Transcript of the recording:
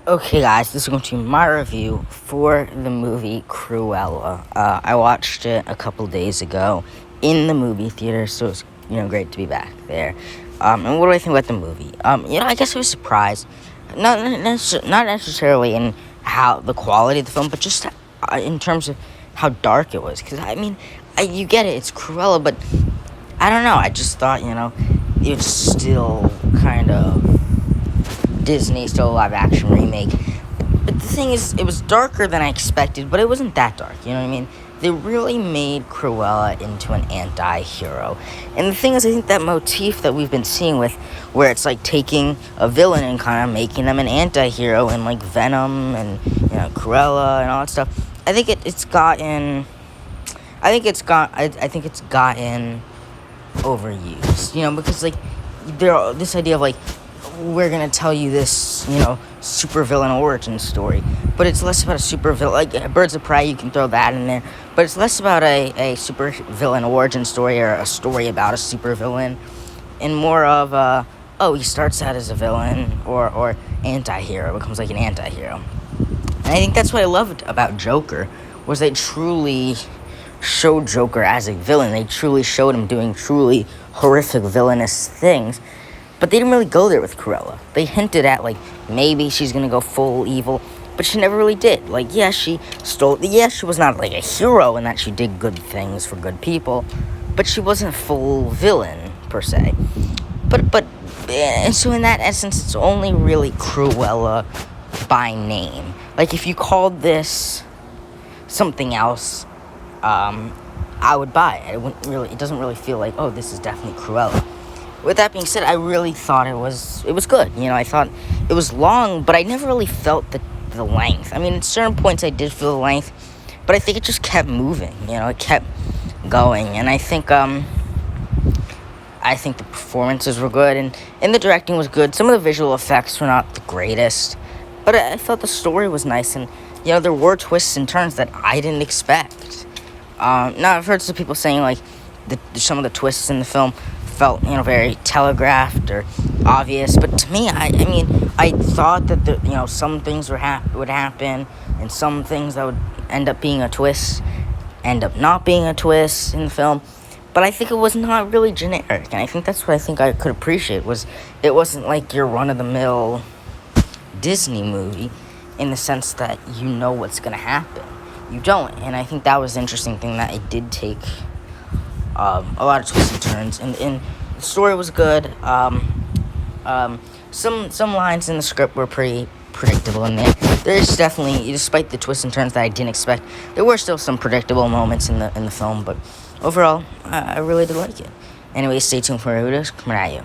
Okay, guys, this is going to be my review for the movie Cruella. I watched it a couple days ago in the movie theater, so it's great to be back there. And what do I think about the movie? I guess I was surprised, not necessarily in how the quality of the film, but just in terms of how dark it was. Because you get it, it's Cruella, but I don't know. I just thought it's still kind of Disney, still a live action remake. But the thing is, it was darker than I expected, but it wasn't that dark, you know what I mean? They really made Cruella into an anti-hero. And the thing is, I think that motif that we've been seeing with, where it's like taking a villain and kind of making them an anti-hero, and like Venom and Cruella and all that stuff, I think it's gotten overused, because like this idea of like, we're gonna tell you this, supervillain origin story, but it's less about a supervillain. Like Birds of Prey, you can throw that in there, but it's less about a supervillain origin story or a story about a supervillain, and more of he starts out as a villain or anti-hero, becomes like an anti-hero. And I think that's what I loved about Joker, was they truly showed Joker as a villain. They truly showed him doing truly horrific villainous things. But they didn't really go there with Cruella. They hinted at, like, maybe she's gonna go full evil, but she never really did. Like, she was not, like, a hero in that she did good things for good people, but she wasn't a full villain, per se. And so in that essence, it's only really Cruella by name. Like, if you called this something else, I would buy it. It doesn't really feel like, oh, this is definitely Cruella. With that being said, I really thought it was good. I thought it was long, but I never really felt the length. At certain points I did feel the length, but I think it just kept moving. It kept going, and I think the performances were good, and the directing was good. Some of the visual effects were not the greatest, but I thought the story was nice, and there were twists and turns that I didn't expect. Now I've heard some people saying like some of the twists in the film felt very telegraphed or obvious, but to me, I thought that some things would happen, and some things that would end up being a twist end up not being a twist in the film. But I think it was not really generic, and I think that's what I could appreciate, was it wasn't like your run-of-the-mill Disney movie in the sense that you know what's gonna happen. You don't, and I think that was the interesting thing, that it did take a lot of twists and turns, and the story was good. Some lines in the script were pretty predictable in there. There's definitely, despite the twists and turns that I didn't expect, there were still some predictable moments in the film, but overall, I really did like it. Anyway, stay tuned for reviews coming at you.